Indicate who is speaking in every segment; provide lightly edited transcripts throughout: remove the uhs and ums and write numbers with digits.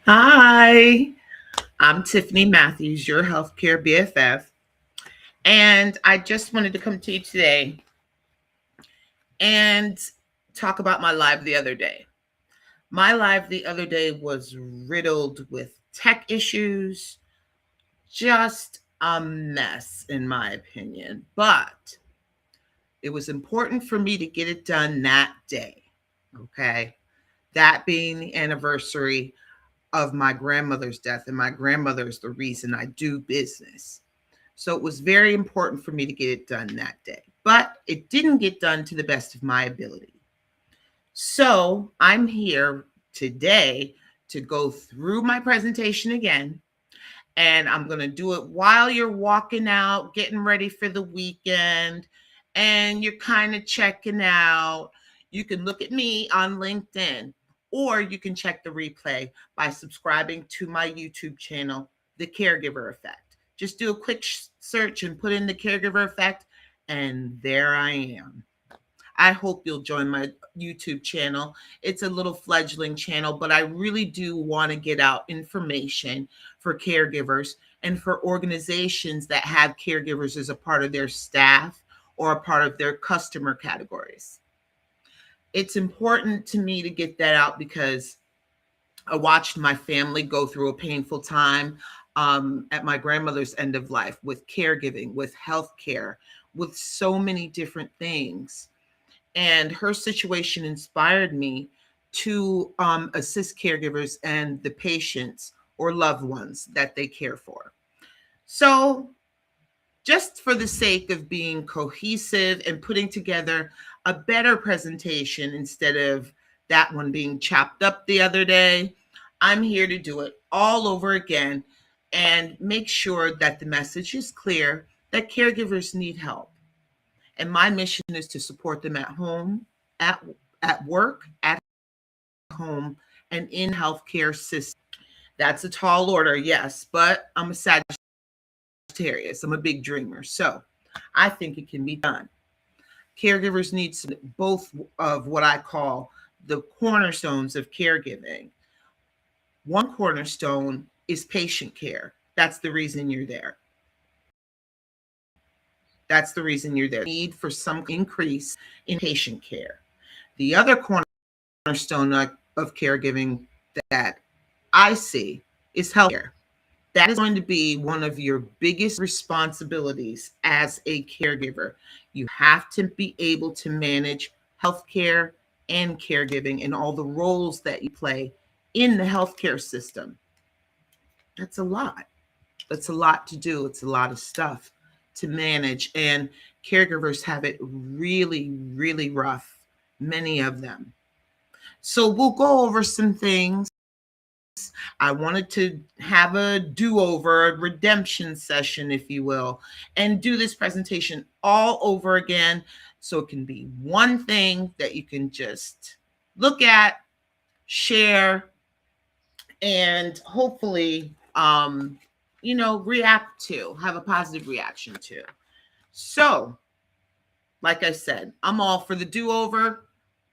Speaker 1: Hi, I'm Tiffany Matthews, your healthcare BFF, and I just wanted to come to you today and talk about my live the other day. My live the other day was riddled with tech issues, just a mess, in my opinion, but it was important for me to get it done that day, okay? That being the anniversary of my grandmother's death, and my grandmother is the reason I do business. So it was very important for me to get it done that day, but it didn't get done to the best of my ability. So I'm here today to go through my presentation again, and I'm going to do it while you're walking out, getting ready for the weekend, and you're kind of checking out. You can look at me on LinkedIn, or you can check the replay by subscribing to my YouTube channel, The Caregiver Effect. Just do a quick search and put in The Caregiver Effect, and there I am. I hope you'll join my YouTube channel. It's a little fledgling channel, but I really do want to get out information for caregivers and for organizations that have caregivers as a part of their staff or a part of their customer categories. It's important to me to get that out because I watched my family go through a painful time at my grandmother's end of life with caregiving, with healthcare, with so many different things. And her situation inspired me to assist caregivers and the patients or loved ones that they care for. So, just for the sake of being cohesive and putting together a better presentation instead of that one being chopped up the other day, I'm here to do it all over again and make sure that the message is clear that caregivers need help. And my mission is to support them at home, at, at work, at home, and in healthcare systems. That's a tall order, yes, but I'm a Sagittarius. I'm a big dreamer. So I think it can be done. Caregivers need both of what I call the cornerstones of caregiving. One cornerstone is patient care. That's the reason you're there. That's the reason you're there. Need for some increase in patient care. The other cornerstone of caregiving that I see is healthcare. That is going to be one of your biggest responsibilities as a caregiver. You have to be able to manage healthcare and caregiving and all the roles that you play in the healthcare system. That's a lot. That's a lot to do. It's a lot of stuff to manage. And caregivers have it really, really rough, many of them. So we'll go over some things. I wanted to have a do-over, a redemption session, if you will, and do this presentation all over again so it can be one thing that you can just look at, share, and hopefully, react to, have a positive reaction to. So, like I said, I'm all for the do-over.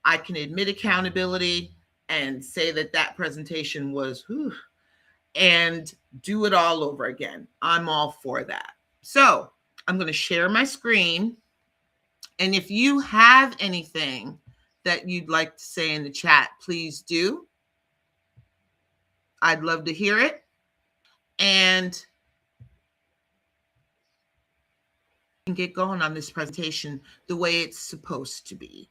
Speaker 1: I can admit accountability and say that presentation was, whew, and do it all over again. I'm all for that. So I'm going to share my screen. And if you have anything that you'd like to say in the chat, please do. I'd love to hear it. And get going on this presentation the way it's supposed to be.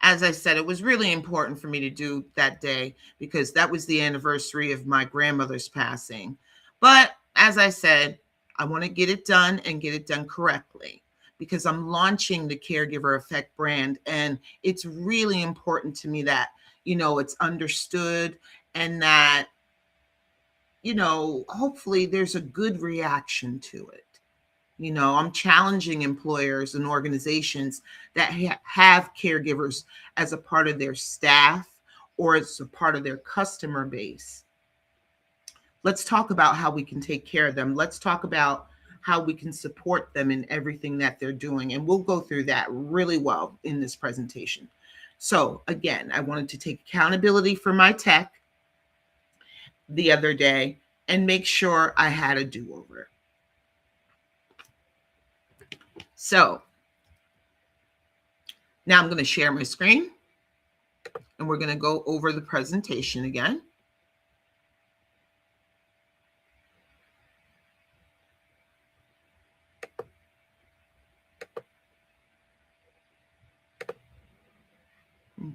Speaker 1: As I said, it was really important for me to do that day because that was the anniversary of my grandmother's passing. But as I said, I want to get it done and get it done correctly because I'm launching the Caregiver Effect brand. And it's really important to me that, it's understood and that, hopefully there's a good reaction to it. I'm challenging employers and organizations that have caregivers as a part of their staff or as a part of their customer base. Let's talk about how we can take care of them. Let's talk about how we can support them in everything that they're doing. And we'll go through that really well in this presentation. So again, I wanted to take accountability for my tech. the other day and make sure I had a do-over. So now I'm going to share my screen and we're going to go over the presentation again.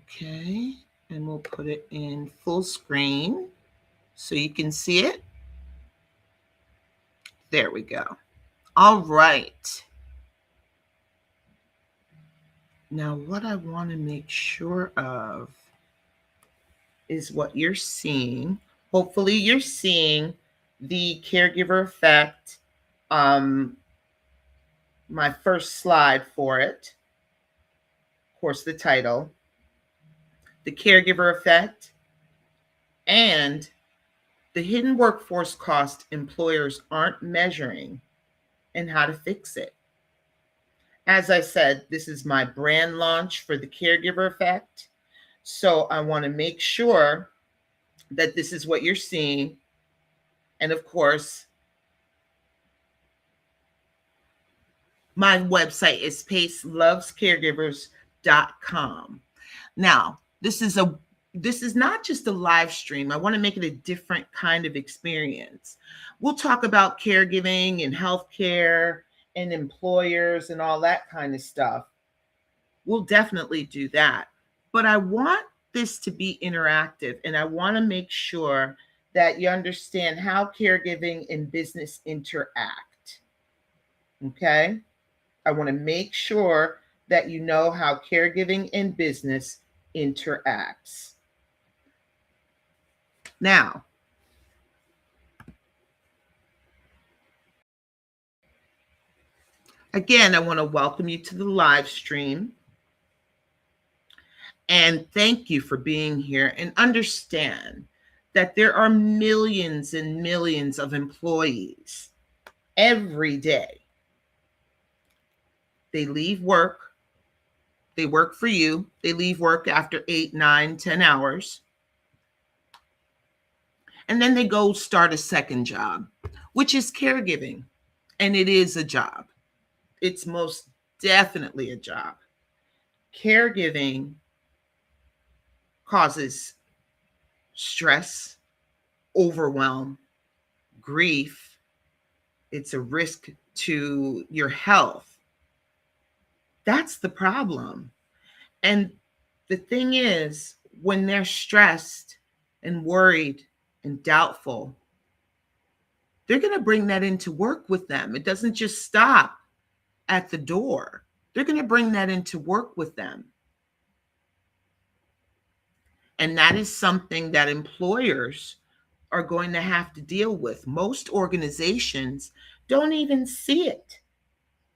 Speaker 1: Okay, and we'll put it in full screen so you can see it. There we go. All right. Now, what I want to make sure of is what you're seeing. Hopefully, you're seeing the caregiver effect, my first slide for it. Of course, the title, the caregiver effect, and the hidden workforce cost employers aren't measuring and how to fix it. As I said, this is my brand launch for the caregiver effect. So I want to make sure that this is what you're seeing. And of course, my website is pacelovescaregivers.com. Now, this is not just a live stream. I want to make it a different kind of experience. We'll talk about caregiving and healthcare and employers and all that kind of stuff. We'll definitely do that. But I want this to be interactive, and I want to make sure that you understand how caregiving and business interact. Okay? I want to make sure that you know how caregiving and business interacts. Now, again, I want to welcome you to the live stream. And thank you for being here, and understand that there are millions and millions of employees every day. They leave work. They work for you. They leave work after 8, 9, 10 hours. And then they go start a second job, which is caregiving. And it is a job. It's most definitely a job. Caregiving causes stress, overwhelm, grief. It's a risk to your health. That's the problem. And the thing is, when they're stressed and worried and doubtful, they're going to bring that into work with them. It doesn't just stop at the door. They're going to bring that into work with them. And that is something that employers are going to have to deal with. Most organizations don't even see it,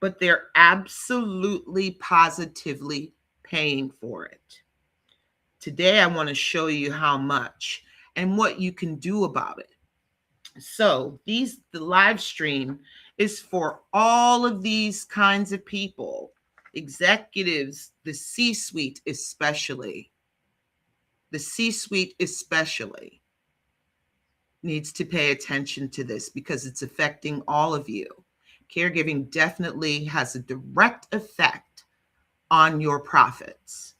Speaker 1: but they're absolutely positively paying for it. Today, I want to show you how much and what you can do about it. So the live stream is for all of these kinds of people, executives, the C-suite especially. The C-suite especially needs to pay attention to this because it's affecting all of you. Caregiving definitely has a direct effect on your profits.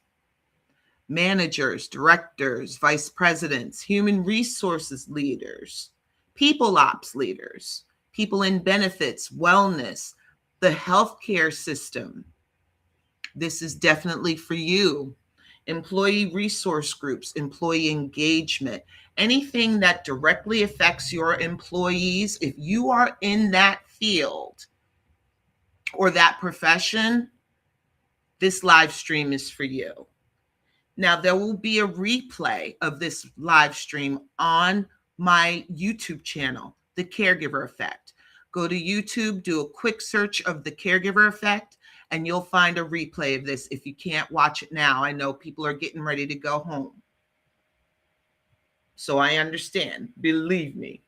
Speaker 1: Managers, directors, vice presidents, human resources leaders, people ops leaders, people in benefits, wellness, the healthcare system. This is definitely for you. Employee resource groups, employee engagement, anything that directly affects your employees. If you are in that field or that profession, this live stream is for you. Now, there will be a replay of this live stream on my YouTube channel, The Caregiver Effect. Go to YouTube, do a quick search of The Caregiver Effect, and you'll find a replay of this if you can't watch it now. I know people are getting ready to go home. So I understand, believe me.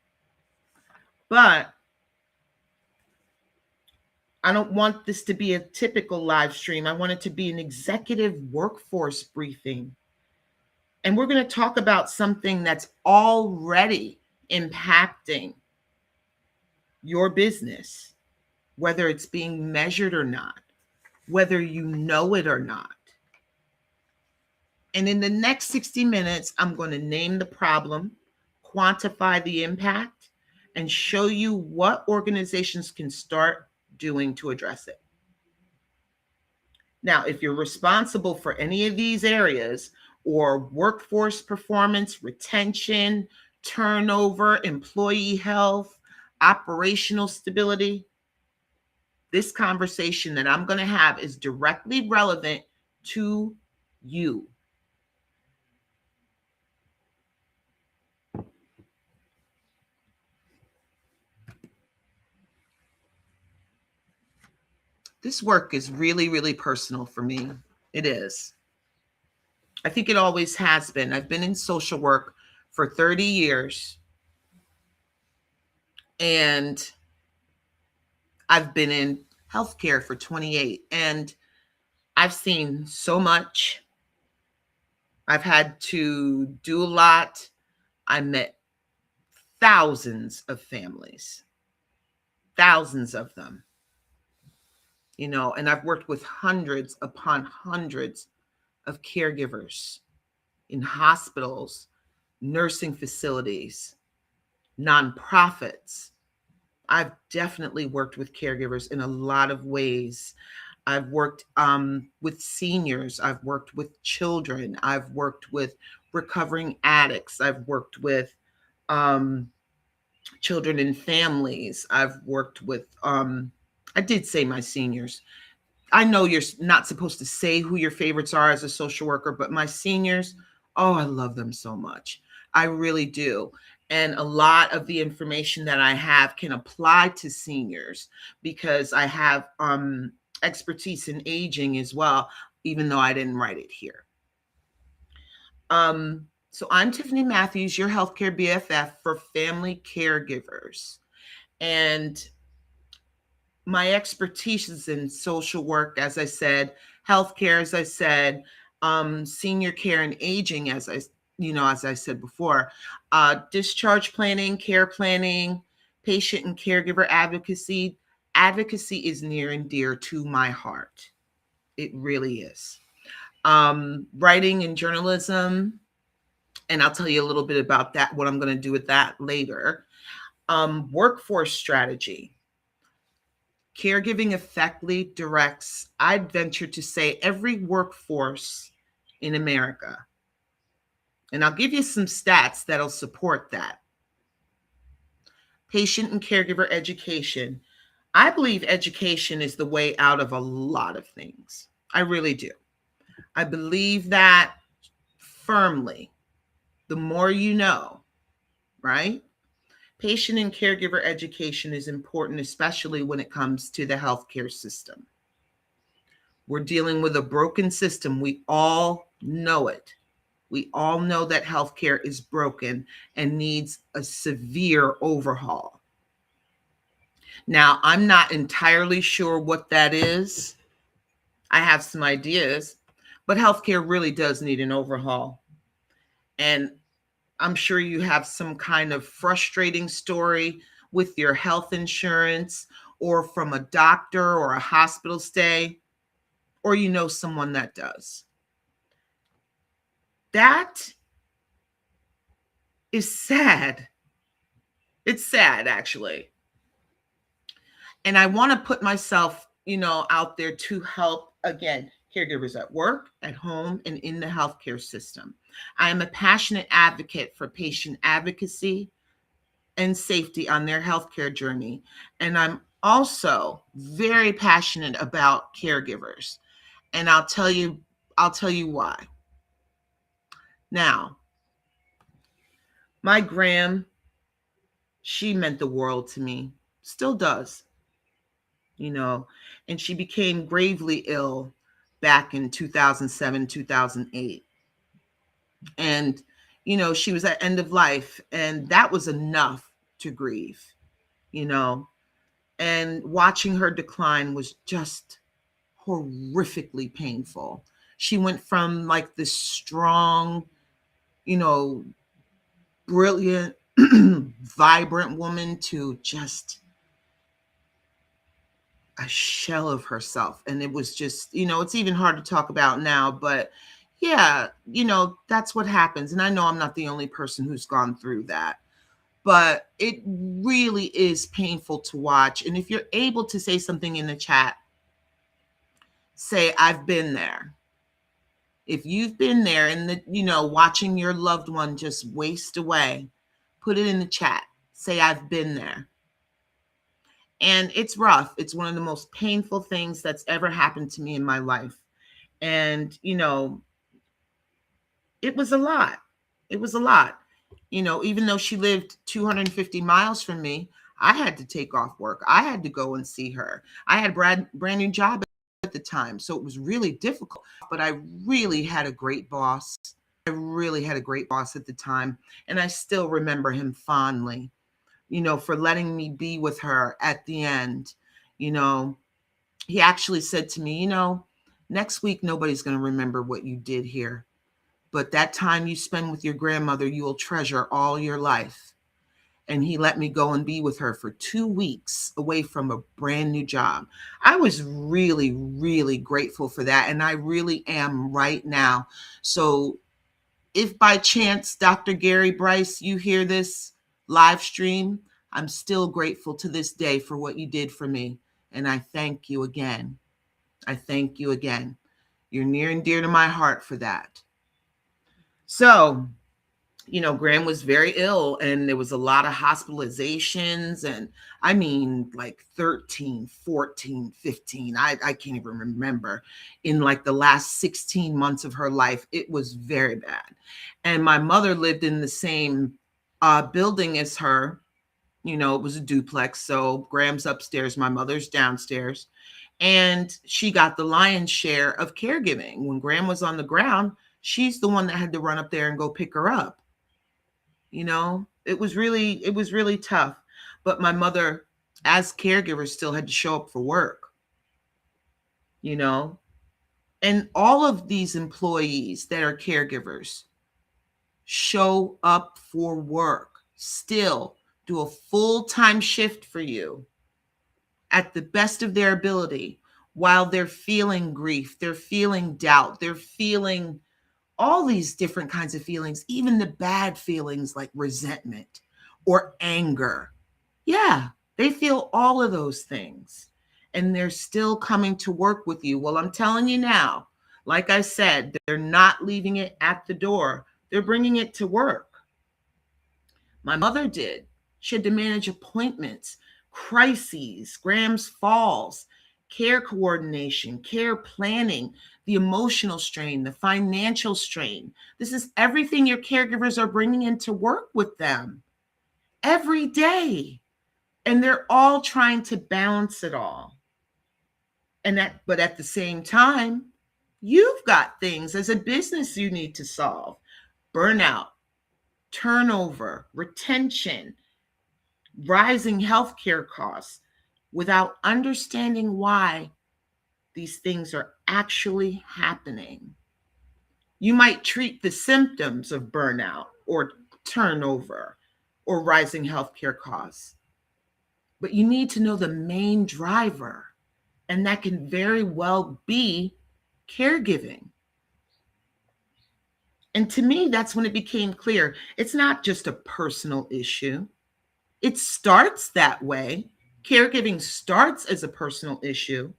Speaker 1: But I don't want this to be a typical live stream. I want it to be an executive workforce briefing. And we're going to talk about something that's already impacting your business, whether it's being measured or not, whether you know it or not. And in the next 60 minutes, I'm going to name the problem, quantify the impact, and show you what organizations can start doing to address it. Now, if you're responsible for any of these areas, or workforce performance, retention, turnover, employee health, operational stability, this conversation that I'm going to have is directly relevant to you. This work is really, really personal for me. It is. I think it always has been. I've been in social work for 30 years, and I've been in healthcare for 28. And I've seen so much. I've had to do a lot. I met thousands of families, thousands of them, and I've worked with hundreds upon hundreds of caregivers in hospitals, nursing facilities, nonprofits. I've definitely worked with caregivers in a lot of ways. I've worked with seniors. I've worked with children. I've worked with recovering addicts. I've worked with children and families. I've worked with, I did say my seniors. I know you're not supposed to say who your favorites are as a social worker, but my seniors, oh, I love them so much. I really do. And a lot of the information that I have can apply to seniors because I have expertise in aging as well, even though I didn't write it here. So I'm Tiffany Matthews, your healthcare BFF for family caregivers. And my expertise is in social work, as I said, healthcare, as I said, senior care and aging, as I said before, discharge planning, care planning, patient and caregiver advocacy. Advocacy is near and dear to my heart. It really is. Writing and journalism, and I'll tell you a little bit about that, what I'm going to do with that later. Workforce strategy. Caregiving effectively directs, I'd venture to say, every workforce in America. And I'll give you some stats that'll support that. Patient and caregiver education. I believe education is the way out of a lot of things. I really do. I believe that firmly. The more you know, right? Patient and caregiver education is important, especially when it comes to the healthcare system. We're dealing with a broken system. We all know it. We all know that healthcare is broken and needs a severe overhaul. Now, I'm not entirely sure what that is. I have some ideas, but healthcare really does need an overhaul. And I'm sure you have some kind of frustrating story with your health insurance or from a doctor or a hospital stay, or you know someone that does. That is sad. It's sad, actually. And I want to put myself, out there to help, again, caregivers at work, at home, and in the healthcare system. I am a passionate advocate for patient advocacy and safety on their healthcare journey. And I'm also very passionate about caregivers. And I'll tell you why. Now, my Gram, she meant the world to me, still does, and she became gravely ill back in 2007, 2008. And, she was at end of life, and that was enough to grieve, and watching her decline was just horrifically painful. She went from like this strong, brilliant vibrant woman to just a shell of herself. And it was just, it's even hard to talk about now, but yeah, that's what happens. And I know I'm not the only person who's gone through that, but it really is painful to watch. And if you're able to say something in the chat, say, I've been there. If you've been there and watching your loved one just waste away, put it in the chat. Say, I've been there. And it's rough. It's one of the most painful things that's ever happened to me in my life. And, it was a lot. It was a lot. Even though she lived 250 miles from me, I had to take off work. I had to go and see her. I had a brand new job at the time, so it was really difficult. But I really had a great boss. I really had a great boss at the time, and I still remember him fondly, for letting me be with her at the end. He actually said to me, next week, nobody's going to remember what you did here. But that time you spend with your grandmother, you will treasure all your life. And he let me go and be with her for 2 weeks away from a brand new job. I was really, really grateful for that. And I really am right now. So if by chance, Dr. Gary Bryce, you hear this live stream, I'm still grateful to this day for what you did for me. And I thank you again. I thank you again. You're near and dear to my heart for that. So, Graham was very ill and there was a lot of hospitalizations, and I mean like 13, 14, 15. I can't even remember. In like the last 16 months of her life, it was very bad. And my mother lived in the same building as her. It was a duplex. So Graham's upstairs, my mother's downstairs. And she got the lion's share of caregiving. When Graham was on the ground, she's the one that had to run up there and go pick her up. It was really tough. But my mother, as caregiver, still had to show up for work. And all of these employees that are caregivers show up for work, still do a full-time shift for you at the best of their ability while they're feeling grief, they're feeling doubt, they're feeling all these different kinds of feelings, even the bad feelings like resentment or anger. Yeah, they feel all of those things and they're still coming to work with you. Well, I'm telling you now, like I said, they're not leaving it at the door. They're bringing it to work. My mother did. She had to manage appointments, crises, Graham's falls, care coordination, care planning, the emotional strain, the financial strain. This is everything your caregivers are bringing into work with them every day. And they're all trying to balance it all. But at the same time, you've got things as a business you need to solve. Burnout, turnover, retention, rising healthcare costs, without understanding why these things are actually happening. You might treat the symptoms of burnout or turnover or rising healthcare costs, but you need to know the main driver, and that can very well be caregiving. And to me, that's when it became clear it's not just a personal issue. It starts that way. Caregiving starts as a personal issue,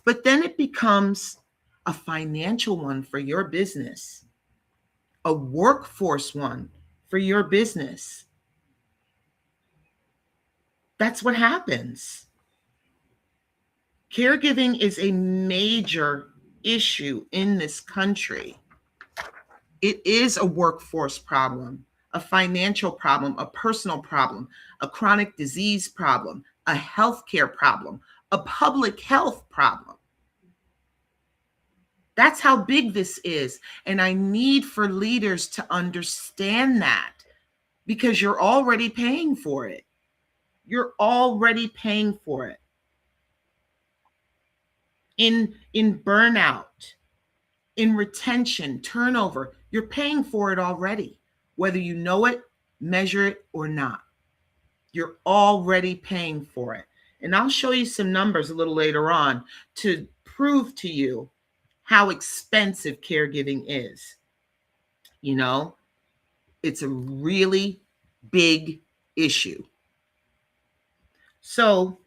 Speaker 1: but then it becomes a financial one for your business, a workforce one for your business. That's what happens. Caregiving is a major issue in this country. It is a workforce problem, a financial problem, a personal problem, a chronic disease problem, a healthcare problem, a public health problem. That's how big this is. And I need for leaders to understand that, because you're already paying for it. You're already paying for it. In burnout, in retention, turnover, you're paying for it already, whether you know it measure it or not. You're already paying for it. And I'll show you some numbers a little later on to prove to you how expensive caregiving is. You know, it's a really big issue. So,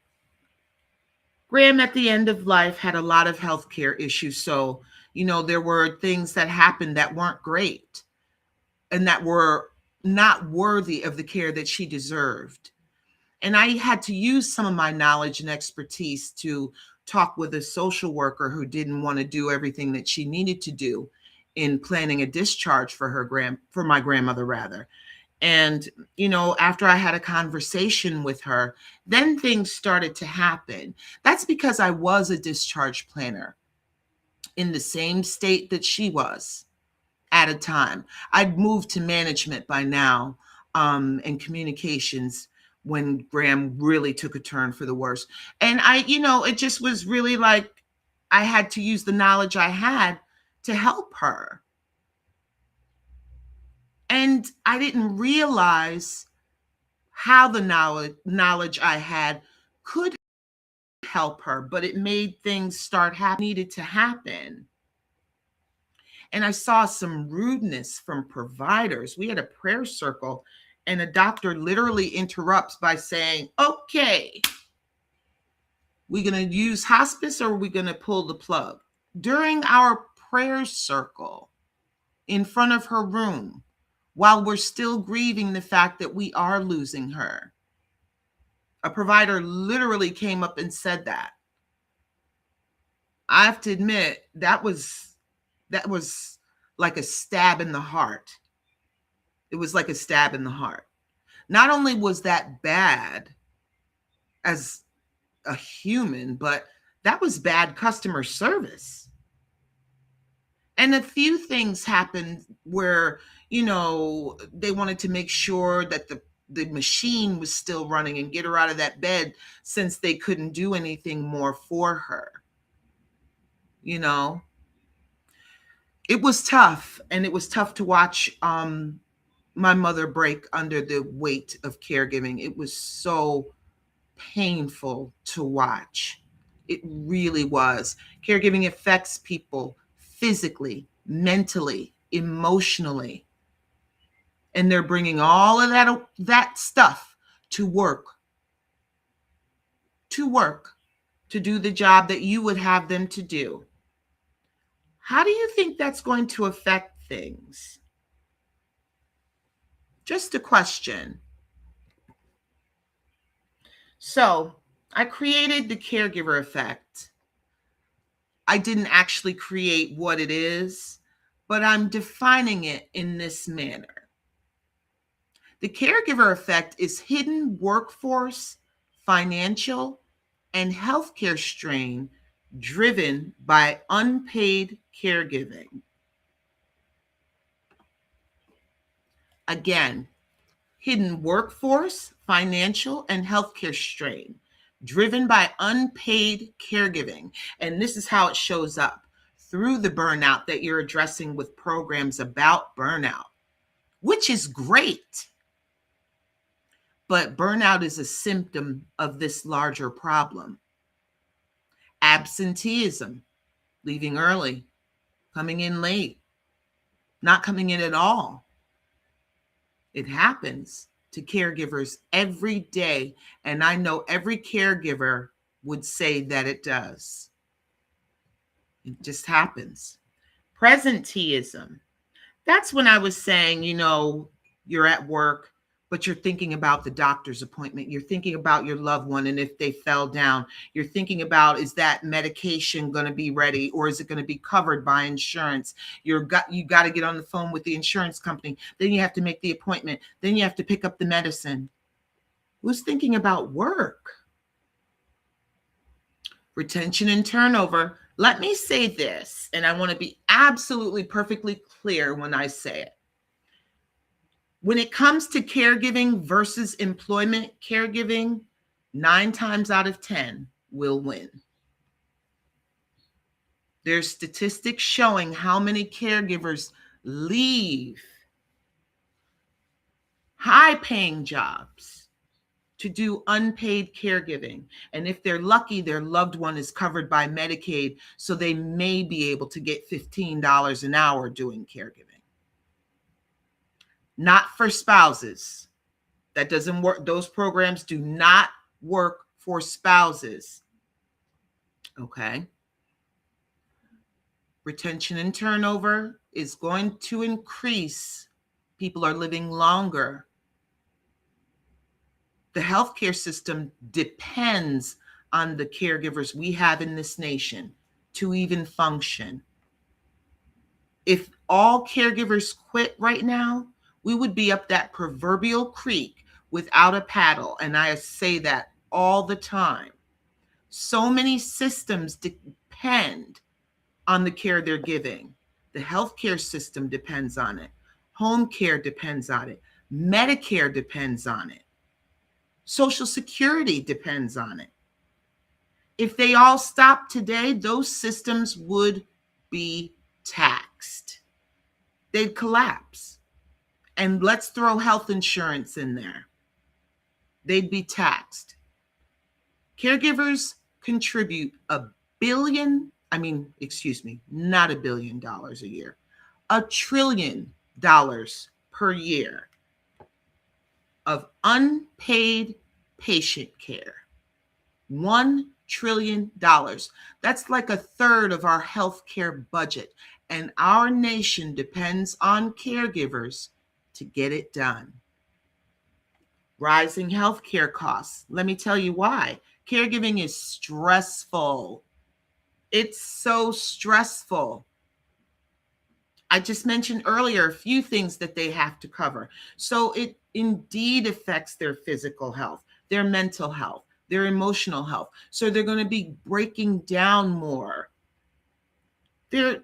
Speaker 1: Graham at the end of life had a lot of healthcare issues. So, there were things that happened that weren't great and that were not worthy of the care that she deserved. And I had to use some of my knowledge and expertise to talk with a social worker who didn't want to do everything that she needed to do in planning a discharge for for my grandmother rather. And after I had a conversation with her, then things started to happen. That's because I was a discharge planner in the same state that she was at a time. I'd moved to management by now, and communications when Graham really took a turn for the worse. And it just was really like I had to use the knowledge I had to help her. And I didn't realize how the knowledge I had could help her, but it made things start happening needed to happen. And I saw some rudeness from providers. We had a prayer circle, and a doctor literally interrupts by saying, "Okay, we going to use hospice or are we going to pull the plug?" During our prayer circle in front of her room, while we're still grieving the fact that we are losing her, a provider literally came up and said that. I have to admit, that was like a stab in the heart. It was like a stab in the heart. Not only was that bad as a human, but that was bad customer service. And a few things happened where, they wanted to make sure that the machine was still running and get her out of that bed since they couldn't do anything more for her. It was tough, and it was tough to watch my mother break under the weight of caregiving. It was so painful to watch. It really was. Caregiving affects people physically, mentally, emotionally. And they're bringing all of that stuff to work, to do the job that you would have them to do. How do you think that's going to affect things? Just a question. So, I created the caregiver effect. I didn't actually create what it is, but I'm defining it in this manner. The caregiver effect is hidden workforce, financial, and healthcare strain driven by unpaid caregiving. Again, hidden workforce, financial, and healthcare strain driven by unpaid caregiving. And this is how it shows up through the burnout that you're addressing with programs about burnout, which is great. But burnout is a symptom of this larger problem. Absenteeism, leaving early, coming in late, not coming in at all. It happens to caregivers every day, and I know every caregiver would say that it does. It just happens. Presenteeism. That's when I was saying, you're at work, but you're thinking about the doctor's appointment. You're thinking about your loved one and if they fell down. You're thinking about, is that medication going to be ready or is it going to be covered by insurance? You got to get on the phone with the insurance company. Then you have to make the appointment. Then you have to pick up the medicine. Who's thinking about work? Retention and turnover. Let me say this, and I want to be absolutely perfectly clear when I say it. When it comes to caregiving versus employment caregiving, 9 times out of 10 will win. There's statistics showing how many caregivers leave higher high paying jobs to do unpaid caregiving. And if they're lucky, their loved one is covered by Medicaid, so they may be able to get $15 an hour doing caregiving. Not for spouses. That doesn't work. Those programs do not work for spouses. Okay. Retention and turnover is going to increase. People are living longer. The healthcare system depends on the caregivers we have in this nation to even function. If all caregivers quit right now, we would be up that proverbial creek without a paddle. And I say that all the time. So many systems depend on the care they're giving. The healthcare system depends on it. Home care depends on it. Medicare depends on it. Social Security depends on it. If they all stopped today, those systems would be taxed. They'd collapse. And let's throw health insurance in there. They'd be taxed. Caregivers contribute not $1 billion a year, $1 trillion per year of unpaid patient care. $1 trillion. That's like a third of our healthcare budget. And our nation depends on caregivers to get it done. Rising healthcare costs. Let me tell you why. Caregiving is stressful. It's so stressful. I just mentioned earlier a few things that they have to cover. So it indeed affects their physical health, their mental health, their emotional health. So they're going to be breaking down more. Their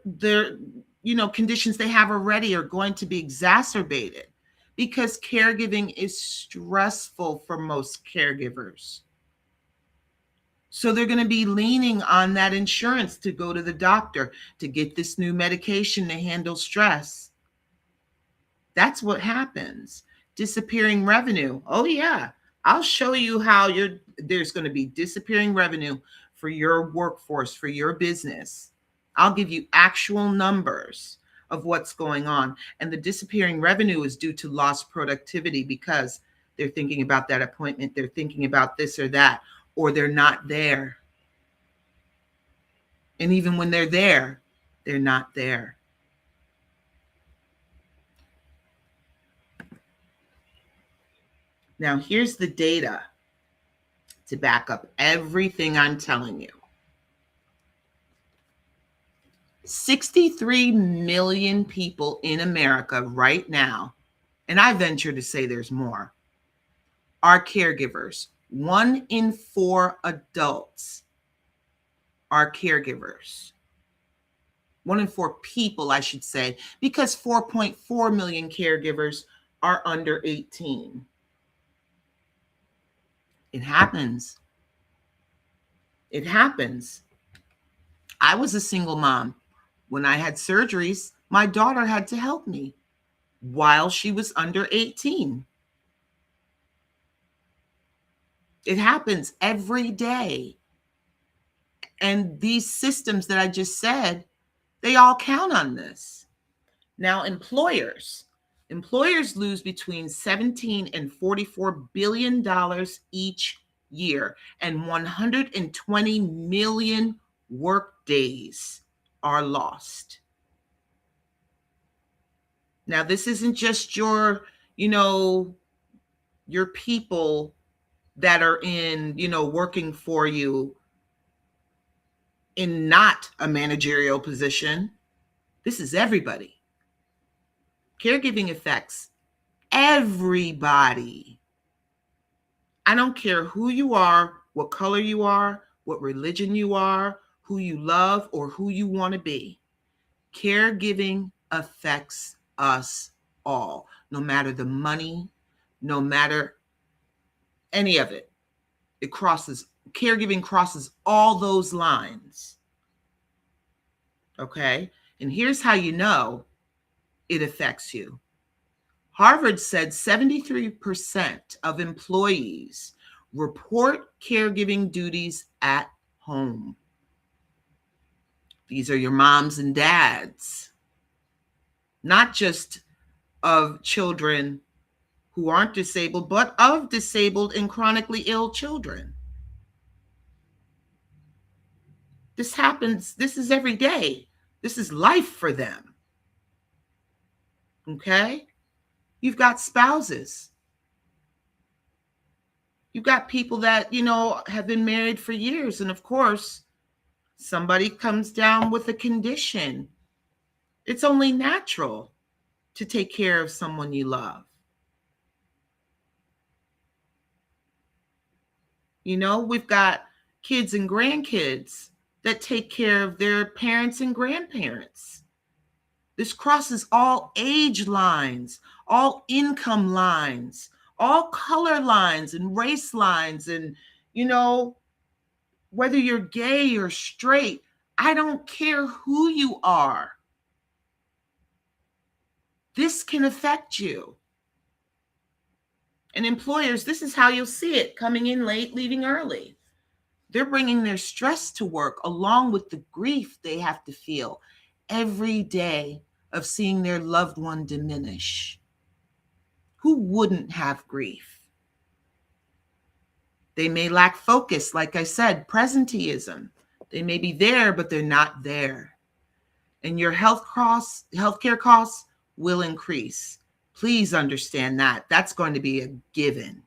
Speaker 1: conditions they have already are going to be exacerbated because caregiving is stressful for most caregivers. So they're going to be leaning on that insurance to go to the doctor to get this new medication to handle stress. That's what happens. Disappearing revenue. Oh yeah, I'll show you how there's going to be disappearing revenue for your workforce, for your business. I'll give you actual numbers of what's going on. And the disappearing revenue is due to lost productivity because they're thinking about that appointment. They're thinking about this or that, or they're not there. And even when they're there, they're not there. Now, here's the data to back up everything I'm telling you. 63 million people in America right now, and I venture to say there's more, are caregivers. 1 in 4 adults are caregivers. 1 in 4 people, I should say, because 4.4 million caregivers are under 18. It happens. It happens. I was a single mom. When I had surgeries, my daughter had to help me while she was under 18. It happens every day. And these systems that I just said, they all count on this. Now, employers lose between $17 and $44 billion each year, and 120 million work days are lost. Now, this isn't just your people that are in, working for you in not a managerial position. This is everybody. Caregiving affects everybody. I don't care who you are, what color you are, what religion you are, who you love, or who you want to be. Caregiving affects us all, no matter the money, no matter any of it. Caregiving crosses all those lines. Okay? And here's how you know it affects you. Harvard said 73% of employees report caregiving duties at home. These are your moms and dads, not just of children who aren't disabled, but of disabled and chronically ill children. This happens, this is every day. This is life for them. Okay? You've got spouses. You've got people that, have been married for years. And of course, somebody comes down with a condition. It's only natural to take care of someone you love. We've got kids and grandkids that take care of their parents and grandparents. This crosses all age lines, all income lines, all color lines and race lines. And, whether you're gay or straight, I don't care who you are. This can affect you. And employers, this is how you'll see it: coming in late, leaving early. They're bringing their stress to work along with the grief they have to feel every day of seeing their loved one diminish. Who wouldn't have grief? They may lack focus, like I said, presenteeism. They may be there, but they're not there. And your healthcare costs will increase. Please understand that. That's going to be a given.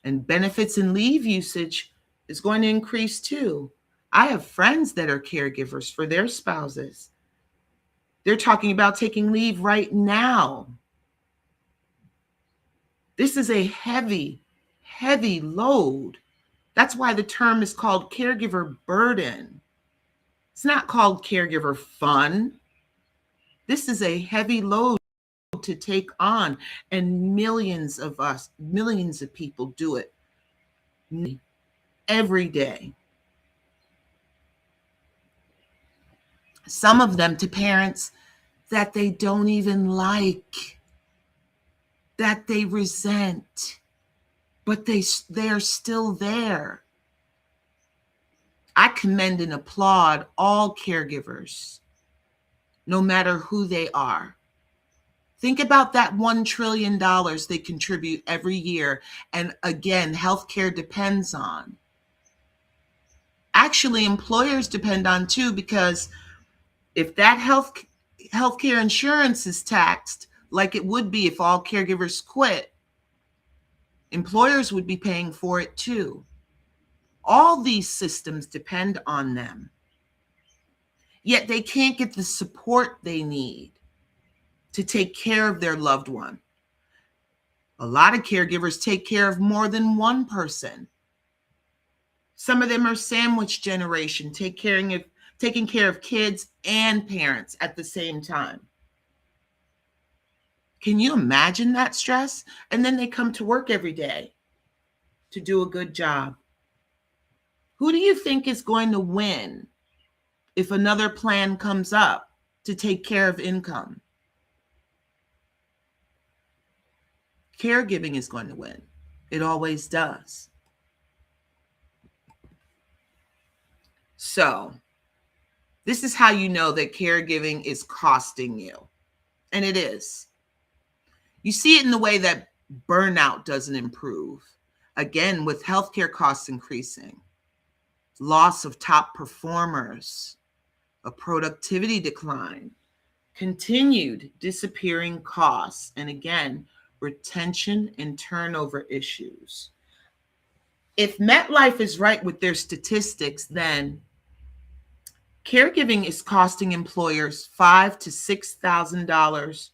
Speaker 1: And benefits and leave usage is going to increase too. I have friends that are caregivers for their spouses. They're talking about taking leave right now. This is a heavy, heavy load. That's why the term is called caregiver burden. It's not called caregiver fun. This is a heavy load to take on, and millions of people do it every day. Some of them to parents that they don't even like, that they resent, but they're still there. I commend and applaud all caregivers, no matter who they are. Think about that $1 trillion they contribute every year, and again, healthcare depends on. Actually, employers depend on too, because if that healthcare insurance is taxed, like it would be if all caregivers quit, employers would be paying for it too. All these systems depend on them. Yet they can't get the support they need to take care of their loved one. A lot of caregivers take care of more than one person. Some of them are sandwich generation, taking care of kids and parents at the same time. Can you imagine that stress? And then they come to work every day to do a good job. Who do you think is going to win if another plan comes up to take care of income? Caregiving is going to win. It always does. So, this is how you know that caregiving is costing you. And it is. You see it in the way that burnout doesn't improve. Again, with healthcare costs increasing, loss of top performers, a productivity decline, continued disappearing costs, and again, retention and turnover issues. If MetLife is right with their statistics, then caregiving is costing employers $5,000 to $6,000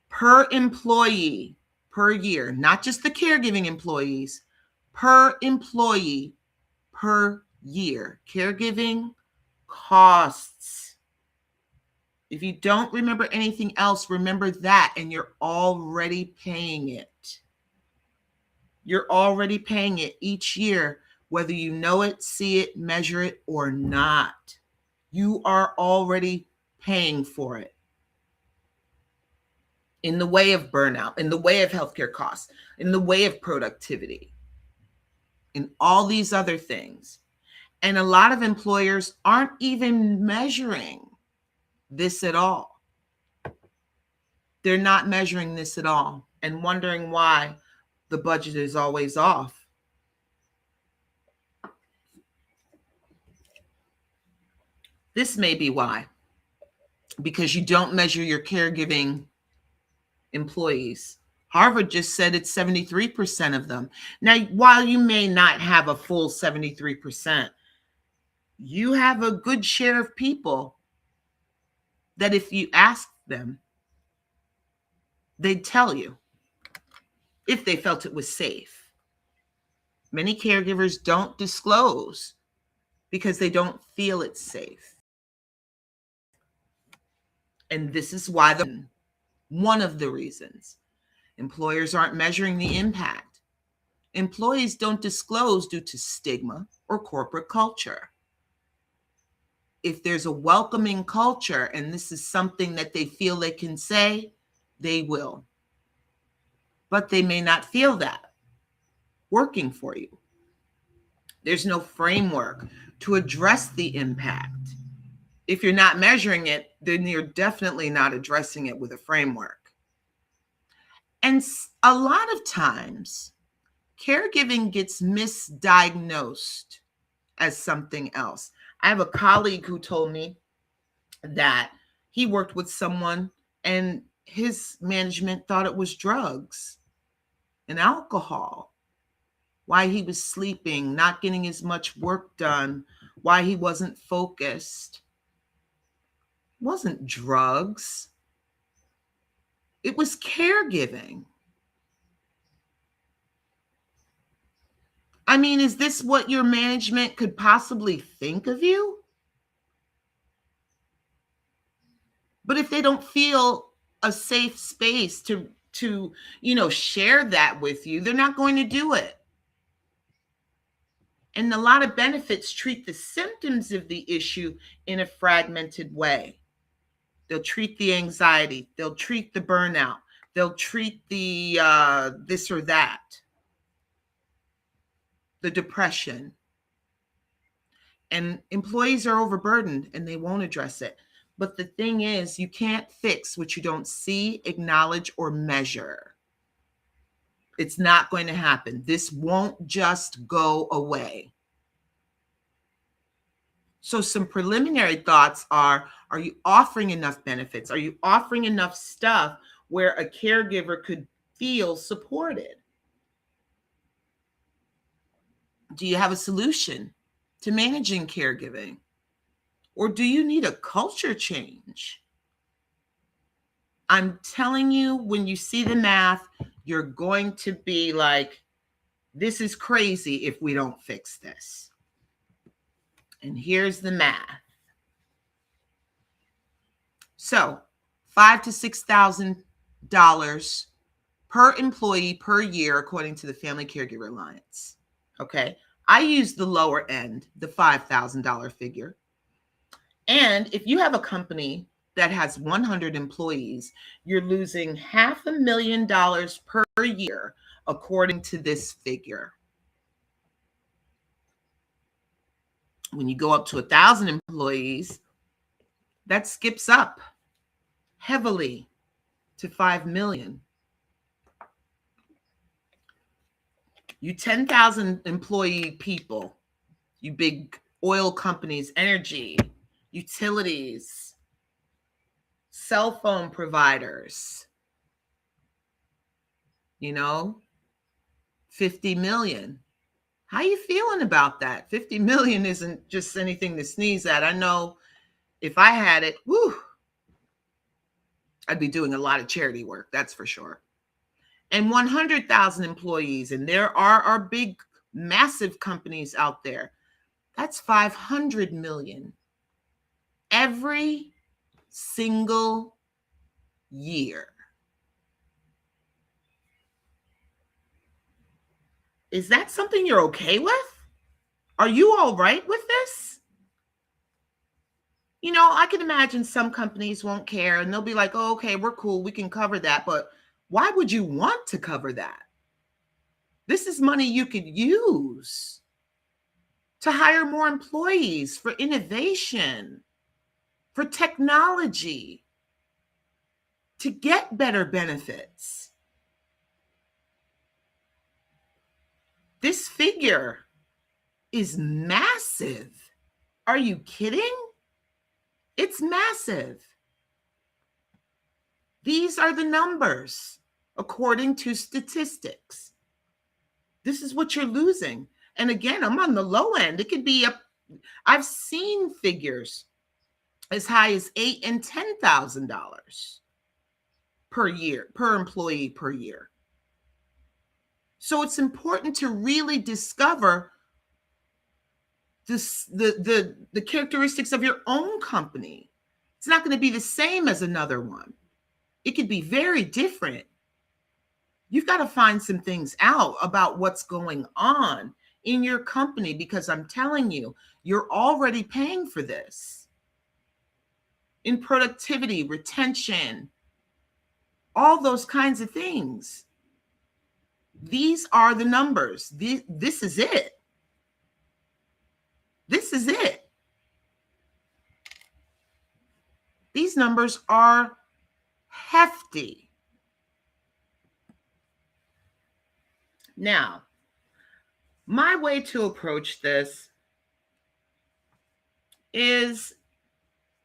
Speaker 1: per employee per year, not just the caregiving employees, per employee per year. Caregiving costs. If you don't remember anything else, remember that, and you're already paying it. You're already paying it each year, whether you know it, see it, measure it, or not. You are already paying for it. in the way of burnout, in the way of healthcare costs, in the way of productivity, in all these other things. And a lot of employers aren't even measuring this at all. They're not measuring this at all and wondering why the budget is always off. This may be why, because you don't measure your caregiving employees. Harvard just said it's 73% of them. Now, while you may not have a full 73%, you have a good share of people that if you ask them, they'd tell you if they felt it was safe. Many caregivers don't disclose because they don't feel it's safe. And this is why one of the reasons employers aren't measuring the impact. Employees don't disclose due to stigma or corporate culture. If there's a welcoming culture and this is something that they feel they can say, they will. But they may not feel that working for you. There's no framework to address the impact. If you're not measuring it, then you're definitely not addressing it with a framework. And a lot of times, caregiving gets misdiagnosed as something else. I have a colleague who told me that he worked with someone and his management thought it was drugs and alcohol, why he was sleeping, not getting as much work done, why he wasn't focused. It wasn't drugs. It was caregiving. I mean, is this what your management could possibly think of you? But if they don't feel a safe space to share that with you, they're not going to do it. And a lot of benefits treat the symptoms of the issue in a fragmented way. They'll treat the anxiety, they'll treat the burnout, they'll treat the this or that, the depression. And employees are overburdened and they won't address it. But the thing is, you can't fix what you don't see, acknowledge, or measure. It's not going to happen. This won't just go away. So some preliminary thoughts are you offering enough benefits? Are you offering enough stuff where a caregiver could feel supported? Do you have a solution to managing caregiving? Or do you need a culture change? I'm telling you, when you see the math, you're going to be like, this is crazy if we don't fix this. And here's the math. So $5,000 to $6,000 per employee per year, according to the Family Caregiver Alliance. Okay. I use the lower end, the $5,000 figure. And if you have a company that has 100 employees, you're losing $500,000 per year, according to this figure. When you go up to 1,000 employees, that skips up heavily to $5 million. You 10,000 employee people, you big oil companies, energy, utilities, cell phone providers, 50 million. How you feeling about that? 50 million isn't just anything to sneeze at. I know if I had it, I'd be doing a lot of charity work, that's for sure. And 100,000 employees, and there are big, massive companies out there. That's 500 million every single year. Is that something you're okay with? Are you all right with this? I can imagine some companies won't care and they'll be like, oh, okay, we're cool. We can cover that. But why would you want to cover that? This is money you could use to hire more employees, for innovation, for technology, to get better benefits. This figure is massive. Are you kidding? It's massive. These are the numbers according to statistics. This is what you're losing. And again, I'm on the low end. It could be up. I've seen figures as high as $8,000 and $10,000 per year, per employee per year. So it's important to really discover the characteristics of your own company. It's not going to be the same as another one. It could be very different. You've got to find some things out about what's going on in your company, because I'm telling you, you're already paying for this. In productivity, retention, all those kinds of things. These are the numbers. This is it. This is it. These numbers are hefty. Now, my way to approach this is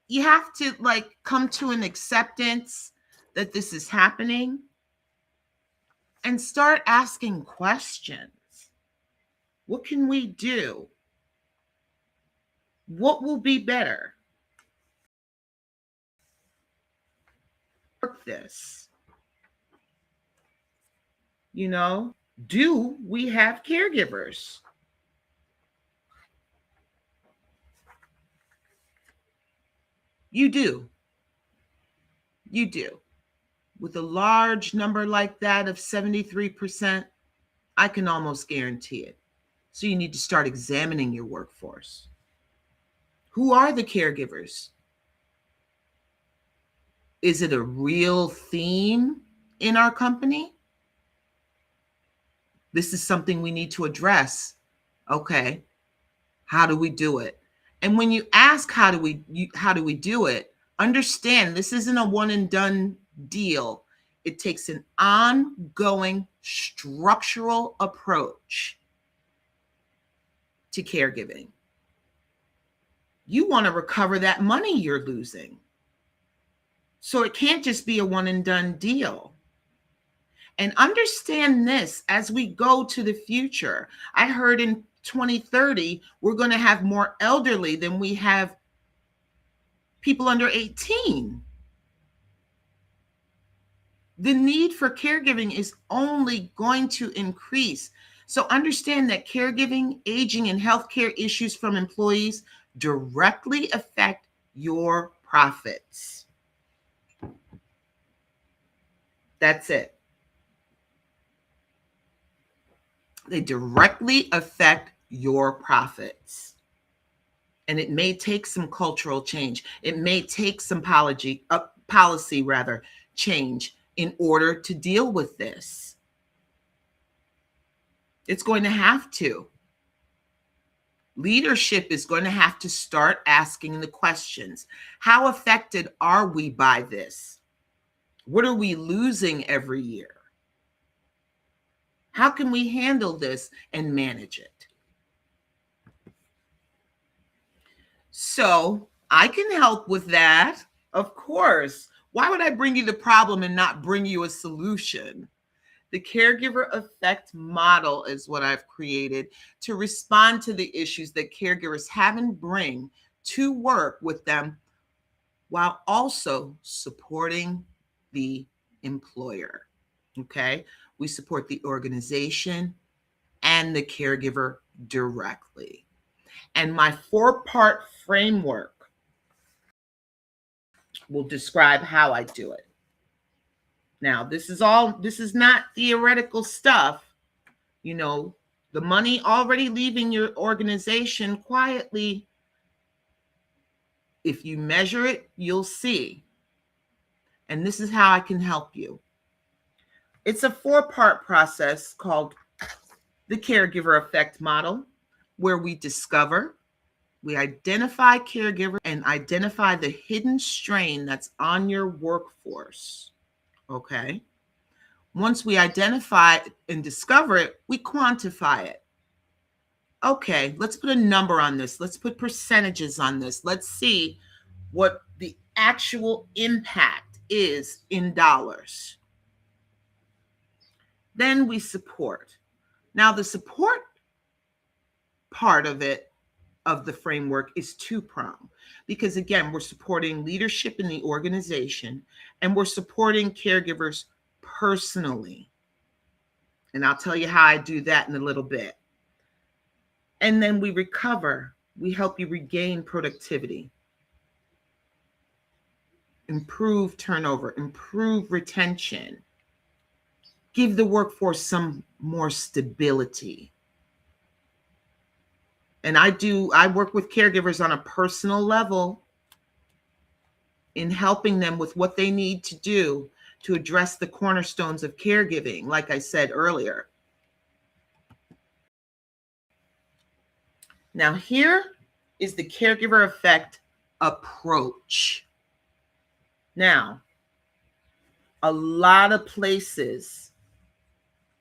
Speaker 1: you have to come to an acceptance that this is happening and start asking questions. What can we do? What will be better? This, do we have caregivers? You do. You do. With a large number like that of 73%, I can almost guarantee it. So you need to start examining your workforce. Who are the caregivers? Is it a real theme in our company? This is something we need to address. Okay, how do we do it? And when you ask how do we do it, understand this isn't a one and done deal. It takes an ongoing structural approach to caregiving. You want to recover that money you're losing. So it can't just be a one and done deal. And understand this as we go to the future. I heard in 2030, we're going to have more elderly than we have people under 18. The need for caregiving is only going to increase. So understand that caregiving, aging, and healthcare issues from employees directly affect your profits. That's it. They directly affect your profits. And it may take some cultural change. It may take some policy change in order to deal with this. It's going to have to. Leadership is going to have to start asking the questions. How affected are we by this? What are we losing every year? How can we handle this and manage it? So I can help with that, of course. Why would I bring you the problem and not bring you a solution? The caregiver effect model is what I've created to respond to the issues that caregivers have and bring to work with them, while also supporting the employer. Okay? We support the organization and the caregiver directly. And my 4-part framework will describe how I do it. Now, this is not theoretical stuff. The money already leaving your organization quietly If you measure it, you'll see. And this is how I can help you. It's a 4-part process called the caregiver effect model, where we discover, we identify caregiver and identify the hidden strain that's on your workforce. Okay. Once we identify and discover it, we quantify it. Okay, let's put a number on this. Let's put percentages on this. Let's see what the actual impact is in dollars. Then we support. Now, the support part of it, of the framework, is two-pronged, because again, we're supporting leadership in the organization and we're supporting caregivers personally. And I'll tell you how I do that in a little bit. And then we recover. We help you regain productivity, improve turnover, improve retention, give the workforce some more stability. And I work with caregivers on a personal level in helping them with what they need to do to address the cornerstones of caregiving, like I said earlier. Now, here is the caregiver effect approach. Now, a lot of places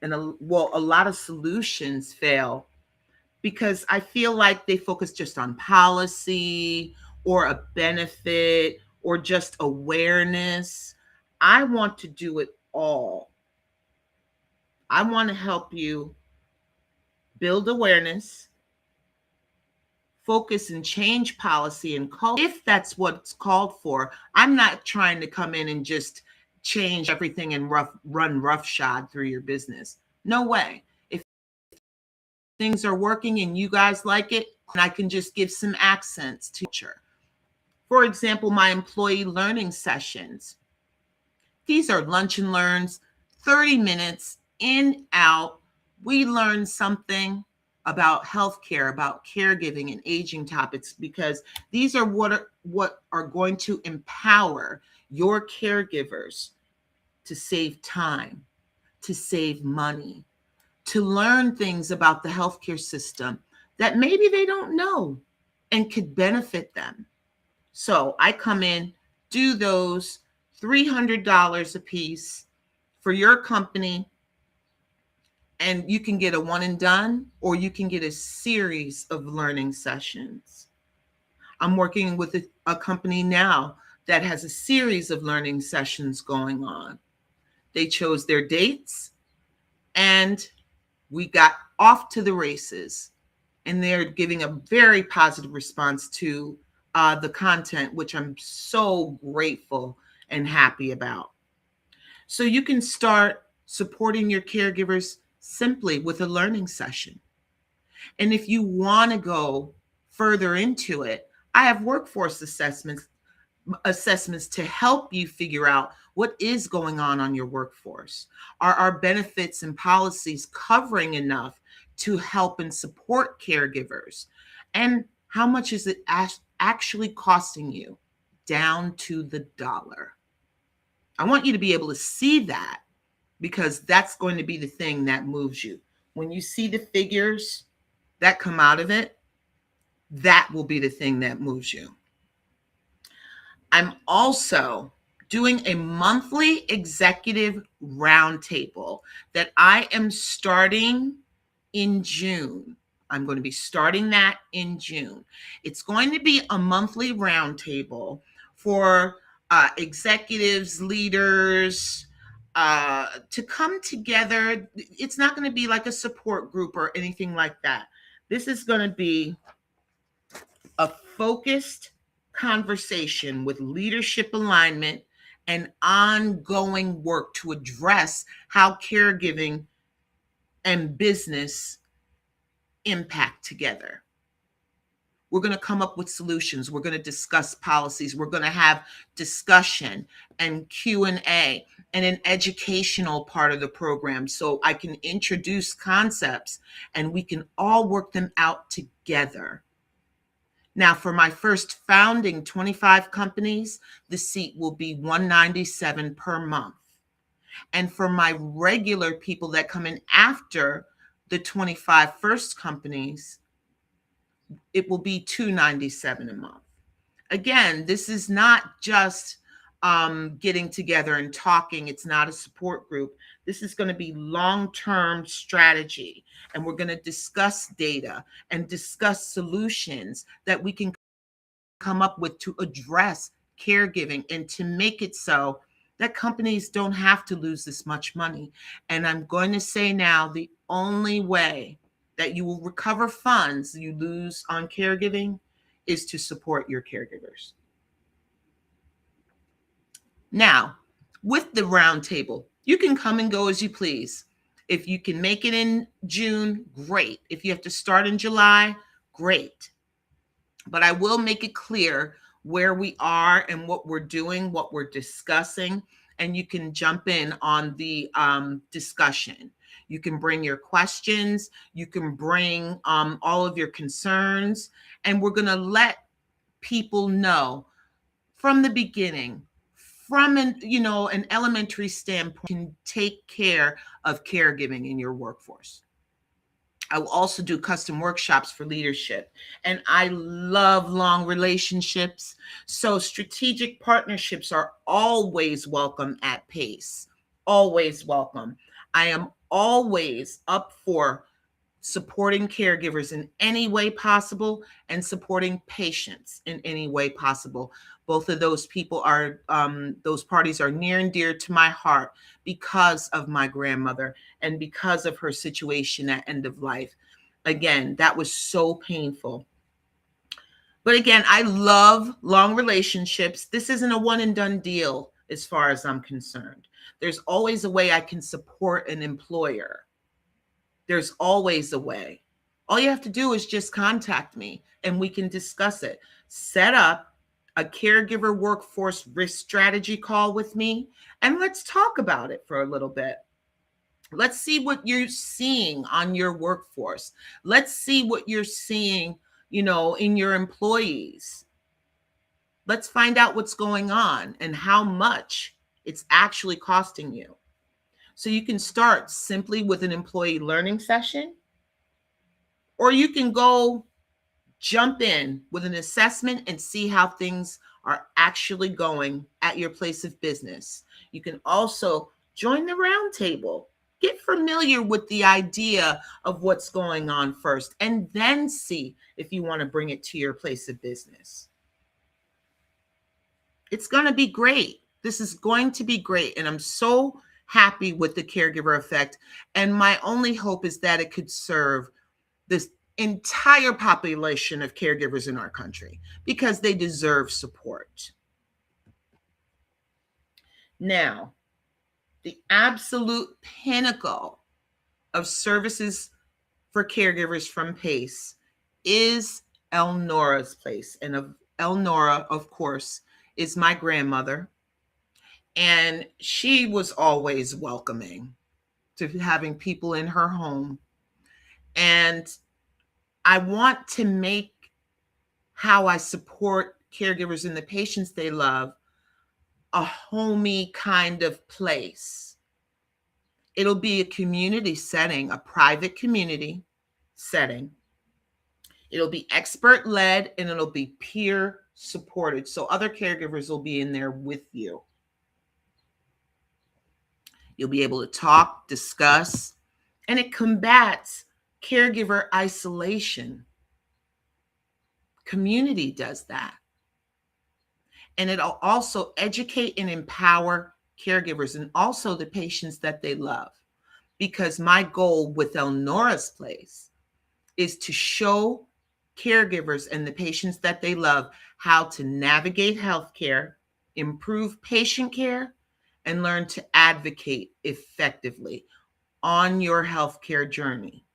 Speaker 1: and a lot of solutions fail because I feel like they focus just on policy or a benefit or just awareness. I want to do it all. I want to help you build awareness, focus and change policy and culture, if that's what's called for. I'm not trying to come in and just change everything and run roughshod through your business. No way. If things are working and you guys like it, and I can just give some accents to it. For example, my employee learning sessions. These are lunch and learns, 30 minutes in, out. We learn something about healthcare, about caregiving and aging topics, because these are what are going to empower your caregivers to save time, to save money, to learn things about the healthcare system that maybe they don't know and could benefit them. So I come in, do those $300 a piece for your company, and you can get a one and done, or you can get a series of learning sessions. I'm working with a company now that has a series of learning sessions going on. They chose their dates and we got off to the races, and they're giving a very positive response to the content, which I'm so grateful and happy about. So you can start supporting your caregivers simply with a learning session. And if you want to go further into it, I have workforce assessments to help you figure out what is going on your workforce. Are our benefits and policies covering enough to help and support caregivers? And how much is it actually costing you, down to the dollar? I want you to be able to see that, because that's going to be the thing that moves you. When you see the figures that come out of it, that will be the thing that moves you. I'm also doing a monthly executive roundtable that I am starting in June. I'm going to be starting that in June. It's going to be a monthly roundtable for executives, leaders, to come together. It's not going to be like a support group or anything like that. This is going to be a focused conversation with leadership alignment and ongoing work to address how caregiving and business impact together. We're going to come up with solutions. We're going to discuss policies. We're going to have discussion and Q&A and an educational part of the program, so I can introduce concepts and we can all work them out together. Now, for my first founding 25 companies, the seat will be $197 per month. And for my regular people that come in after the 25 first companies, it will be $297 a month. Again, this is not just getting together and talking. It's not a support group. This is going to be long-term strategy, and we're going to discuss data and discuss solutions that we can come up with to address caregiving and to make it so that companies don't have to lose this much money. And I'm going to say now, the only way that you will recover funds you lose on caregiving is to support your caregivers. Now, with the roundtable, you can come and go as you please. If you can make it in June, great. If you have to start in July, great. But I will make it clear where we are and what we're doing, what we're discussing, and you can jump in on the discussion. You can bring your questions, you can bring all of your concerns, and we're going to let people know from the beginning, from an elementary standpoint, can take care of caregiving in your workforce. I will also do custom workshops for leadership. And I love long relationships. So strategic partnerships are always welcome at PACE. Always welcome. I am always up for supporting caregivers in any way possible and supporting patients in any way possible. Both of those those parties are near and dear to my heart because of my grandmother and because of her situation at end of life. Again, that was so painful. But again, I love long relationships. This isn't a one and done deal as far as I'm concerned. There's always a way I can support an employer. There's always a way. All you have to do is just contact me and we can discuss it. Set up a caregiver workforce risk strategy call with me and let's talk about it for a little bit. Let's see what you're seeing on your workforce. Let's see what you're seeing, in your employees. Let's find out what's going on and how much it's actually costing you. So you can start simply with an employee learning session, or you can go jump in with an assessment and see how things are actually going at your place of business. You can also join the roundtable. Get familiar with the idea of what's going on first, and then see if you want to bring it to your place of business. It's going to be great. This is going to be great. And I'm so happy with the caregiver effect. And my only hope is that it could serve this entire population of caregivers in our country because they deserve support. Now, the absolute pinnacle of services for caregivers from PACE is Elnora's place. And Elnora, of course, is my grandmother. And she was always welcoming to having people in her home. And I want to make how I support caregivers and the patients they love a homey kind of place. It'll be a community setting, a private community setting. It'll be expert led and it'll be peer supported. So other caregivers will be in there with you. You'll be able to talk, discuss, and it combats caregiver isolation. Community does that. And it'll also educate and empower caregivers and also the patients that they love. Because my goal with Elnora's Place is to show caregivers and the patients that they love how to navigate healthcare, improve patient care, and learn to advocate effectively on your healthcare journey.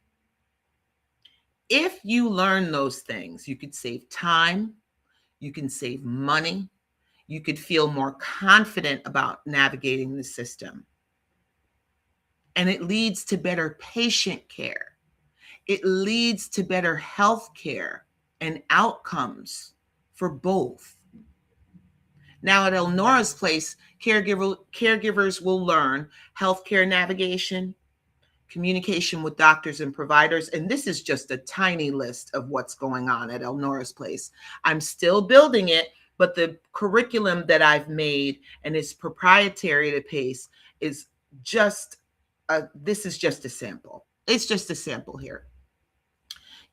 Speaker 1: If you learn those things, you could save time, you can save money, you could feel more confident about navigating the system. And it leads to better patient care. It leads to better health care. and outcomes for both. Now at Elnora's Place, caregivers will learn healthcare navigation, communication with doctors and providers. And this is just a tiny list of what's going on at Elnora's Place. I'm still building it, but the curriculum that I've made and is proprietary to PACE is just, this is just a sample. It's just a sample here.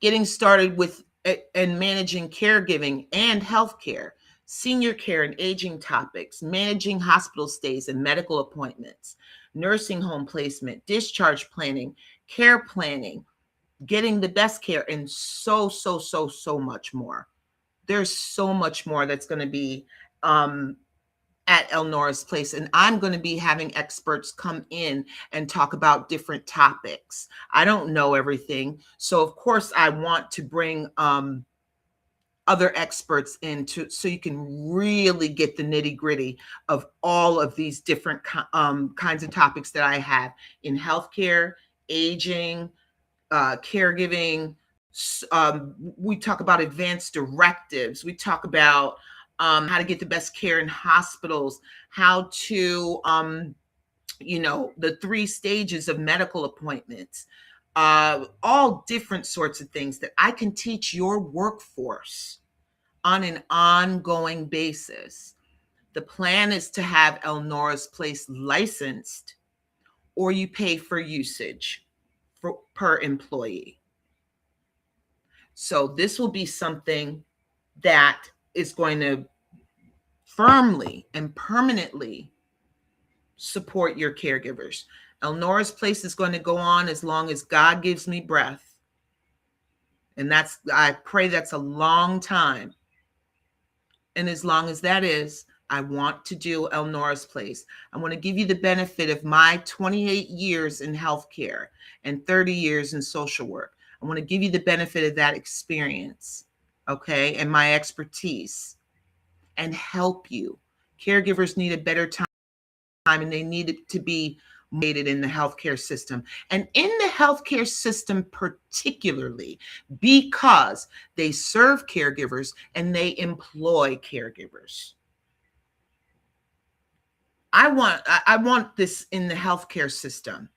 Speaker 1: Getting started with and managing caregiving and healthcare, senior care and aging topics, managing hospital stays and medical appointments, nursing home placement, discharge planning, care planning, getting the best care, and so much more. There's so much more that's going to be at Elnora's Place. And I'm going to be having experts come in and talk about different topics. I don't know everything. So of course I want to bring other experts in so you can really get the nitty gritty of all of these different kinds of topics that I have in healthcare, aging, caregiving. We talk about advanced directives. We talk about how to get the best care in hospitals, how to, the 3 stages of medical appointments, all different sorts of things that I can teach your workforce on an ongoing basis. The plan is to have Elnora's Place licensed, or you pay for usage per employee. So this will be something that is going to firmly and permanently support your caregivers. Elnora's Place is going to go on as long as God gives me breath. And I pray that's a long time. And as long as that is, I want to do Elnora's Place. I want to give you the benefit of my 28 years in healthcare and 30 years in social work. I want to give you the benefit of that experience, okay, and my expertise, and help you. Caregivers need a better time, and they need it to be motivated in the healthcare system. And in the healthcare system particularly, because they serve caregivers and they employ caregivers. I want this in the healthcare system.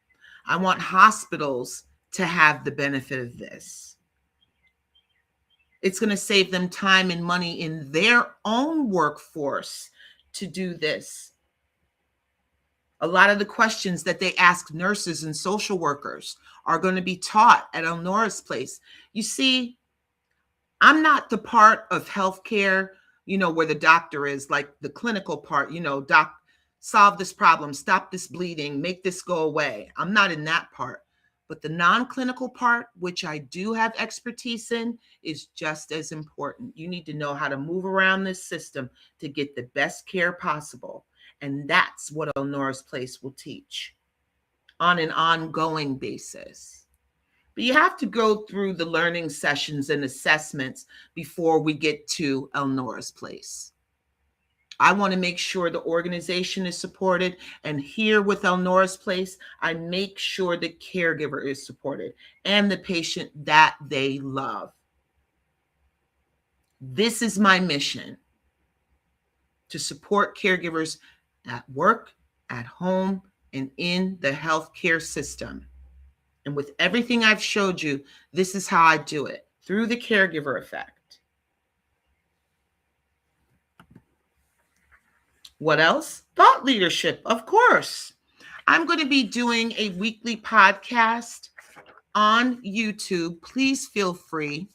Speaker 1: I want hospitals to have the benefit of this. It's going to save them time and money in their own workforce to do this. A lot of the questions that they ask nurses and social workers are going to be taught at Elnora's Place. You see, I'm not the part of healthcare, where the doctor is, like the clinical part, doc, solve this problem, stop this bleeding, make this go away. I'm not in that part. But the non-clinical part, which I do have expertise in, is just as important. You need to know how to move around this system to get the best care possible. And that's what Elnora's Place will teach on an ongoing basis. But you have to go through the learning sessions and assessments before we get to Elnora's Place. I want to make sure the organization is supported. And here with Elnora's Place, I make sure the caregiver is supported and the patient that they love. This is my mission: to support caregivers at work, at home, and in the healthcare system. And with everything I've showed you, this is how I do it, through the caregiver effect. What else? Thought leadership, of course. I'm going to be doing a weekly podcast on YouTube. Please feel free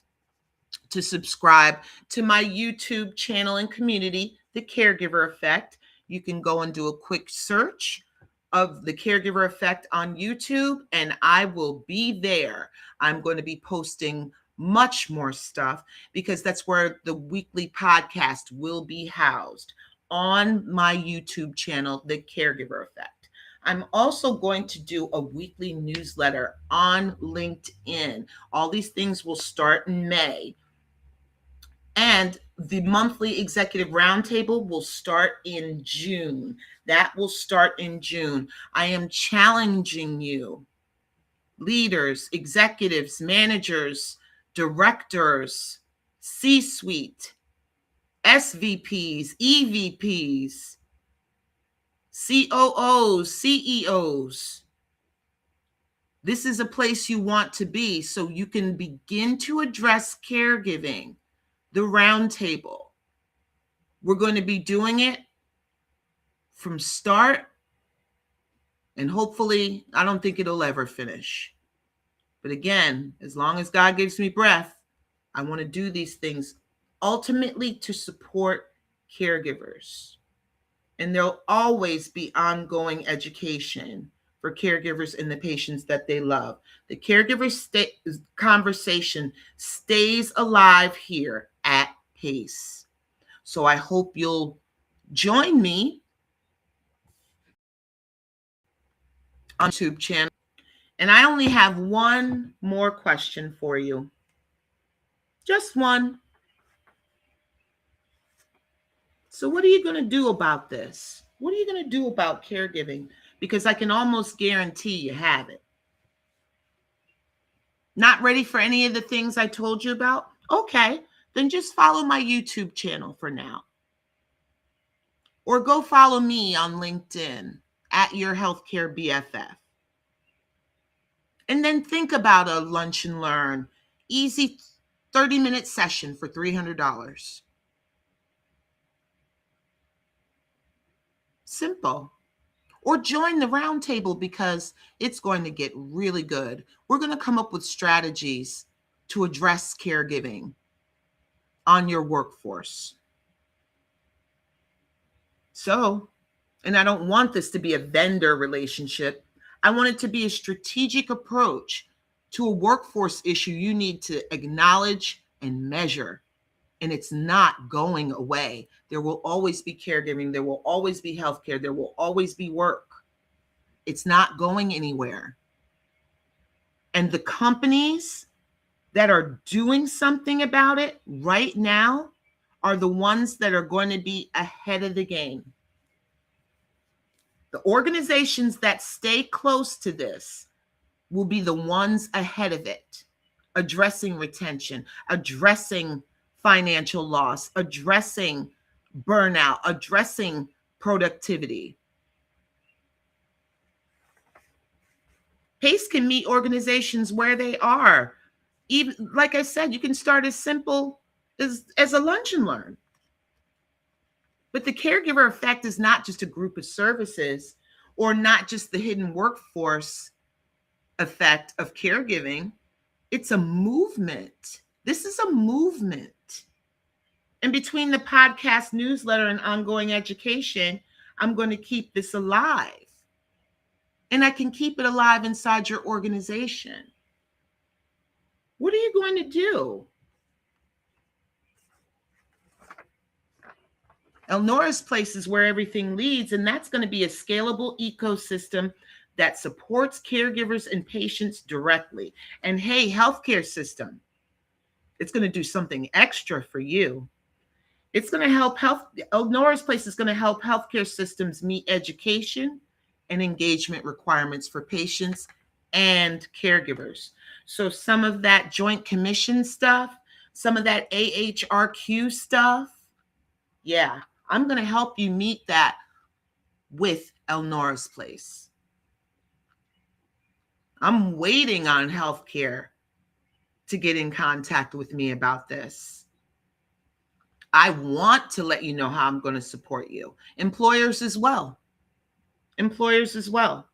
Speaker 1: to subscribe to my YouTube channel and community, The Caregiver Effect. You can go and do a quick search of The Caregiver Effect on YouTube, and I will be there. I'm going to be posting much more stuff because that's where the weekly podcast will be housed, on my YouTube channel, The Caregiver Effect. I'm also going to do a weekly newsletter on LinkedIn. All these things will start in May. And the monthly executive roundtable will start in June. That will start in June. I am challenging you, leaders, executives, managers, directors, C-suite, SVPs, EVPs, COOs, CEOs. This is a place you want to be so you can begin to address caregiving, the roundtable. We're going to be doing it from start, and hopefully, I don't think it'll ever finish. But again, as long as God gives me breath, I want to do these things ultimately to support caregivers. And there'll always be ongoing education for caregivers and the patients that they love. The caregiver conversation stays alive here at PACE. So I hope you'll join me on YouTube channel. And I only have one more question for you. Just one. So what are you going to do about this? What are you going to do about caregiving? Because I can almost guarantee you have it. Not ready for any of the things I told you about? Okay, then just follow my YouTube channel for now. Or go follow me on LinkedIn at Your Healthcare BFF. And then think about a lunch and learn, easy 30-minute session for $300. Simple. Or join the roundtable because it's going to get really good. We're going to come up with strategies to address caregiving on your workforce. So, and I don't want this to be a vendor relationship. I want it to be a strategic approach to a workforce issue you need to acknowledge and measure. And it's not going away. There will always be caregiving. There will always be healthcare. There will always be work. It's not going anywhere. And the companies that are doing something about it right now are the ones that are going to be ahead of the game. The organizations that stay close to this will be the ones ahead of it, addressing retention, addressing financial loss, addressing burnout, addressing productivity. PACE can meet organizations where they are. Even like I said, you can start as simple as a lunch and learn. But the caregiver effect is not just a group of services or not just the hidden workforce effect of caregiving. It's a movement. This is a movement. And between the podcast, newsletter, and ongoing education, I'm going to keep this alive. And I can keep it alive inside your organization. What are you going to do? Elnora's Place is where everything leads, and that's going to be a scalable ecosystem that supports caregivers and patients directly. And hey, healthcare system, it's going to do something extra for you. It's going to help Elnora's Place is going to help healthcare systems meet education and engagement requirements for patients and caregivers. So some of that Joint Commission stuff, some of that AHRQ stuff, yeah, I'm going to help you meet that with Elnora's Place. I'm waiting on healthcare to get in contact with me about this. I want to let you know how I'm going to support you. Employers as well. Employers as well.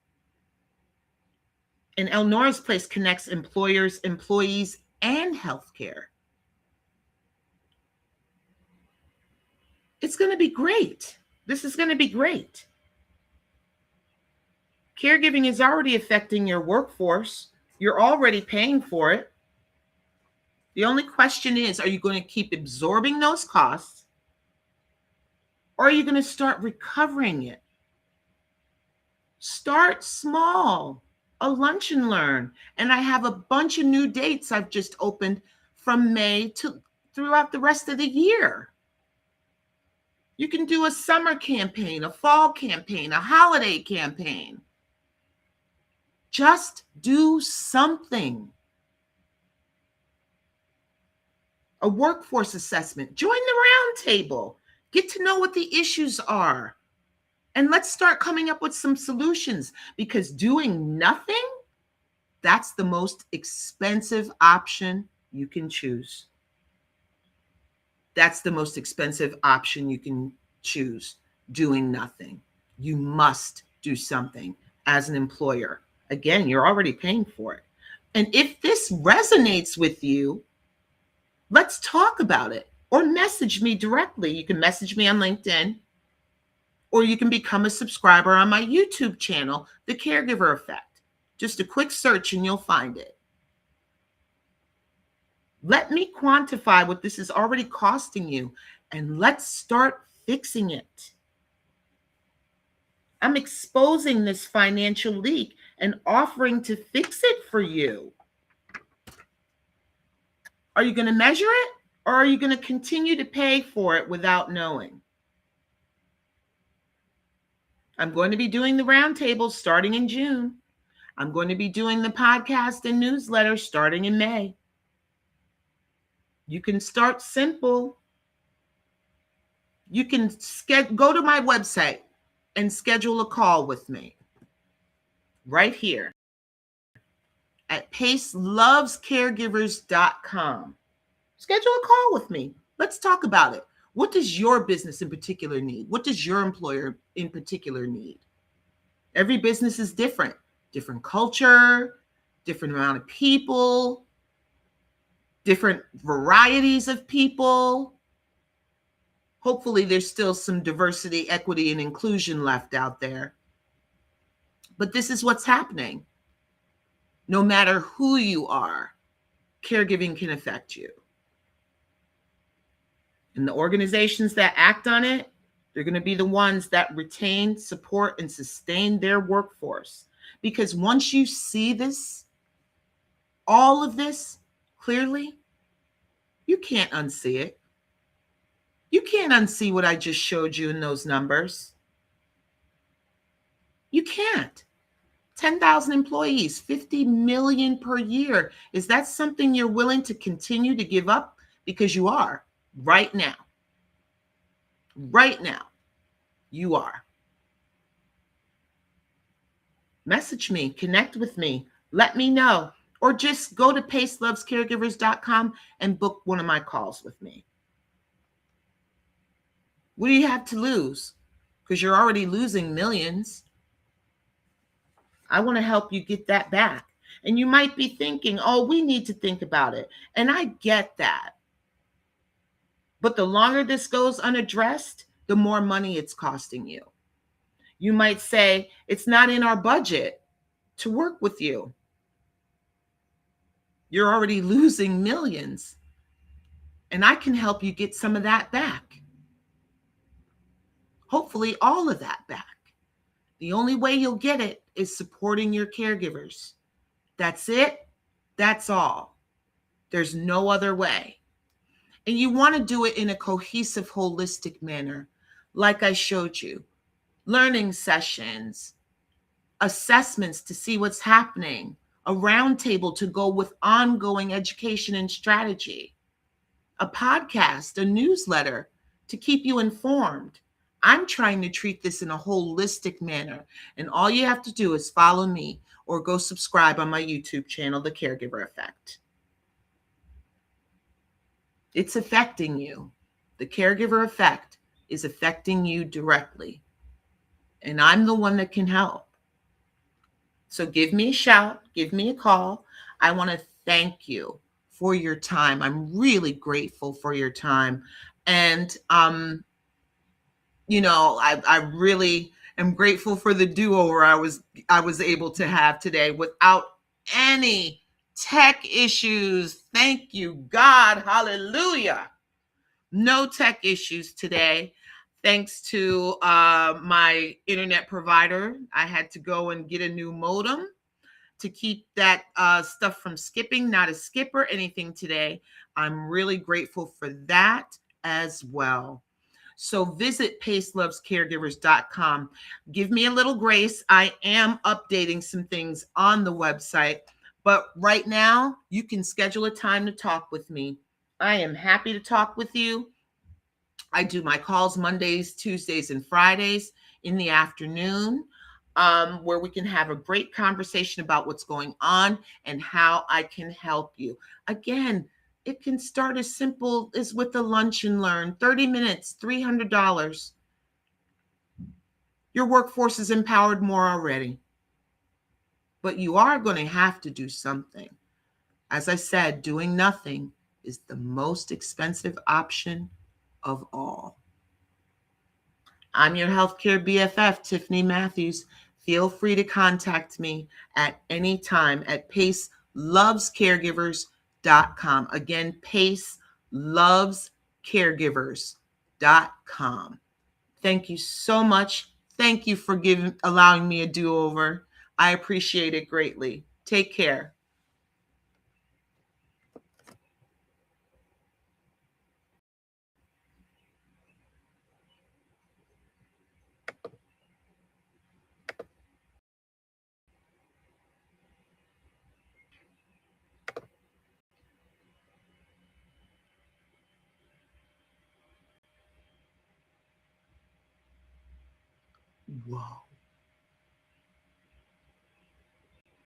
Speaker 1: And Elnora's Place connects employers, employees, and healthcare. It's going to be great. This is going to be great. Caregiving is already affecting your workforce. You're already paying for it. The only question is, are you going to keep absorbing those costs, or are you going to start recovering it? Start small, a lunch and learn. And I have a bunch of new dates I've just opened from May to throughout the rest of the year. You can do a summer campaign, a fall campaign, a holiday campaign. Just do something. a workforce assessment. Join the roundtable. Get to know what the issues are. And let's start coming up with some solutions, because doing nothing, that's the most expensive option you can choose. That's the most expensive option you can choose, doing nothing. You must do something as an employer. Again, you're already paying for it. And if this resonates with you, let's talk about it, or message me directly. You can message me on LinkedIn, or you can become a subscriber on my YouTube channel, The Caregiver Effect. Just a quick search and you'll find it. Let me quantify what this is already costing you, and let's start fixing it. I'm exposing this financial leak and offering to fix it for you. Are you going to measure it, or are you going to continue to pay for it without knowing? I'm going to be doing the roundtables starting in June. I'm going to be doing the podcast and newsletter starting in May. You can start simple. You can go to my website and schedule a call with me right here at pacelovescaregivers.com. Schedule a call with me. Let's talk about it. What does your business in particular need? What does your employer in particular need? Every business is different. Different culture, different amount of people, different varieties of people. Hopefully there's still some diversity, equity, and inclusion left out there. But this is what's happening. No matter who you are, caregiving can affect you. And the organizations that act on it, they're going to be the ones that retain, support, and sustain their workforce. Because once you see this, all of this clearly, you can't unsee it. You can't unsee what I just showed you in those numbers. You can't. 10,000 employees, 50 million per year. Is that something you're willing to continue to give up? Because you are right now. Right now, you are. Message me, connect with me, let me know, or just go to pacelovescaregivers.com and book one of my calls with me. What do you have to lose? Because you're already losing millions. I want to help you get that back. And you might be thinking, oh, we need to think about it. And I get that. But the longer this goes unaddressed, the more money it's costing you. You might say, it's not in our budget to work with you. You're already losing millions. And I can help you get some of that back. Hopefully all of that back. The only way you'll get it is supporting your caregivers. That's it. That's all. There's no other way. And you want to do it in a cohesive, holistic manner, like I showed you. Learning sessions, assessments to see what's happening, a roundtable to go with ongoing education and strategy, a podcast, a newsletter to keep you informed. I'm trying to treat this in a holistic manner. And all you have to do is follow me or go subscribe on my YouTube channel, The Caregiver Effect. It's affecting you. The caregiver effect is affecting you directly. And I'm the one that can help. So give me a shout, give me a call. I want to thank you for your time. I'm really grateful for your time. And, I really am grateful for the do-over I was able to have today without any tech issues. Thank you, God. Hallelujah. No tech issues today. Thanks to my internet provider. I had to go and get a new modem to keep that stuff from skipping. Not a skipper, anything today. I'm really grateful for that as well. So visit pacelovescaregivers.com. Give me a little grace. I am updating some things on the website. But right now, you can schedule a time to talk with me I am happy to talk with you. I do my calls Mondays, Tuesdays, and Fridays in the afternoon, where we can have a great conversation about what's going on and how I can help you. Again, it can start as simple as with a lunch and learn, 30 minutes, $300. Your workforce is empowered more already, but you are going to have to do something. As I said, doing nothing is the most expensive option of all. I'm your healthcare BFF, Tiffany Matthews. Feel free to contact me at any time at pacelovescaregivers.com. Again, pacelovescaregivers.com. Thank you so much. Thank you for allowing me a do-over. I appreciate it greatly. Take care. Whoa.